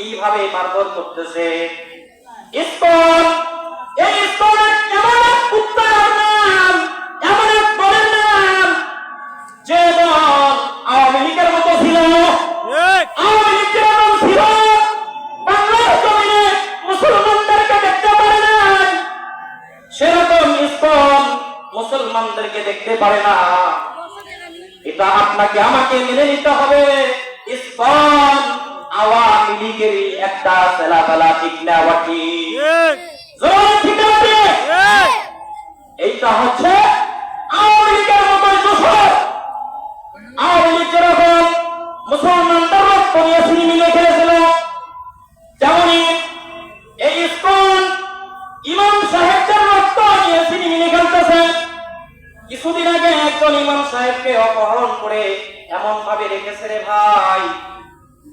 কিভাবে মারধর করতেছে। ইসকন, এই ইসকনের এমন এক কুত্তার নাম, এমন এক দলের নাম যে দল আওয়ামী লীগের মতো ছিল। আওয়ামী লীগ যেরকম ছিল বাংলার জমিনে মুসলমানদেরকে দেখতে পারে না, সেরকম ইসকন মুসলমানদেরকে দেখতে পারে না। এটা আপনাকে আমাকে মেনে নিতে হবে। ইসকন আওয়ামী লীগেরই একটা ছেলাপেলা, ঠিক না বাকি? ঠিক আছে, এইটা হচ্ছে আওয়ামী লীগের মতো দোষর। আওয়ামী লীগ যেরকম মুসলমানদের রক্ত নিয়ে সিনেমিনে খেলেছিল, তেমনি এই ইসকন ইমাম সাহেবদের রক্ত নিয়ে সিনেমিনে খেলতেছে। কিছুদিন আগে একজন ইমাম সাহেবকে অপহরণ করে এমন ভাবে রেখেছে রে ভাই,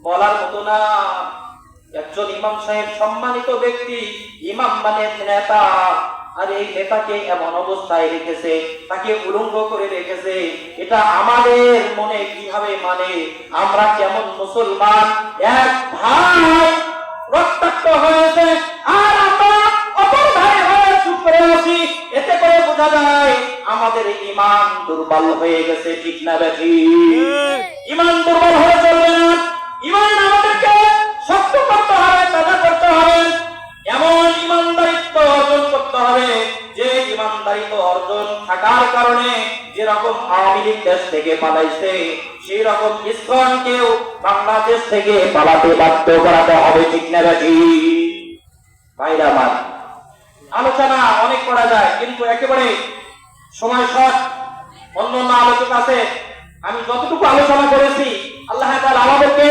বলার মতো না। একজন ইমাম সাহেব সম্মানিত ব্যক্তি, ইমাম মানে নেতা, আর এই নেতাকে এমন অবস্থায় রেখেছে, তাকে উলঙ্গ করে রেখেছে। এটা আমাদের মনে কিভাবে মানে? আমরা কেমন মুসলমান, এক ভাই রক্তাক্ত হয়েছে আর আমরা অপর ভাই হয়ে চুপ করে আছি। এতে করে বোঝা যায় আমাদের ঈমান দুর্বল হয়ে গেছে, ঠিক না বেশি? ঈমান দুর্বল হয়ে চলবে না। ঈমান আমাদেরকে শক্ত করতে হবে, তাজা করতে হবে। এমন ঈমানদারিত্ব অর্জন করতে হবে যে ঈমানদারিত্ব অর্জন থাকার কারণে যেরকম আওয়ামী লীগ দেশ থেকে পালাইছে, সেই রকম ইসকনকেও বাংলাদেশ থেকে পালাতে বাধ্য করাতে হবে, ঠিক না বেশি? ভাইরা আমার, আলোচনা অনেক করা যায়, কিন্তু একেবারে সময় শর্ট। অন্য আলোচক আছে, আমি যতটুকু আলোচনা করেছি আল্লাহ তাআলা আমাদেরকে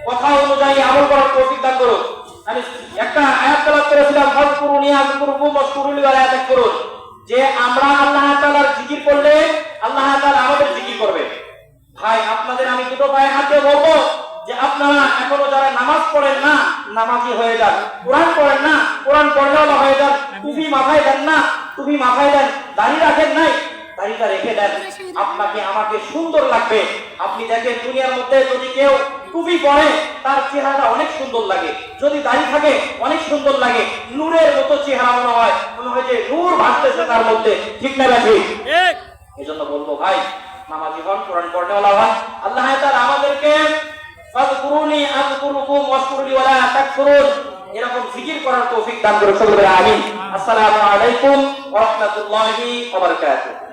কথা অনুযায়ী আমল করার তৌফিক দান করুন। আমি একটা আয়াত তেলাওয়াত করেছিলাম, ফাযকুরুনি আযকুরুকুম ওয়াশকুরুলি ওয়ালা তাকফুরুন, যে আমরা আল্লাহ তাআলার জিকির করলে আল্লাহ তাআলা আমাদের জিকির করবে। ভাই, আপনাদের আমি দুটো পায়ে হাত দিয়ে বলবো যে আপনারা এখনো যারা নামাজ পড়েন না, নামাজি হয়ে যান। কোরআন পড়েন না, কোরআন পড়নেওয়ালা হয়ে যান। টুপি মাথায় দেন না, টুপি মাথায় দেন। দাড়ি রাখেন নাই, দাড়িটা রেখে দেন। আপনাকে আমাকে সুন্দর লাগবে। আপনি দেখেন দুনিয়ার মধ্যে যদি কেউ টুপি পরে তার চেহারাটা অনেক সুন্দর লাগে, যদি দাড়ি থাকে অনেক সুন্দর লাগে। নূরের মতো চেহারা মনে হয় যে নূর ভাসতেছে তার মধ্যে, ঠিক না ভাই? এই জন্য বলবো ভাই, নামাজি হন, কোরআন পড়নেওয়ালা হন। আল্লাহ তাআলা আমাদেরকে ফাযকুরুনি আযকুরুকুম ওয়াশকুরুলি ওয়ালা তাকফুরুন এরকম জিকির করার তৌফিক দান করুন। সকলে আমিন। আসসালামু আলাইকুম ওয়া রাহমাতুল্লাহি ওয়া বারাকাতুহু।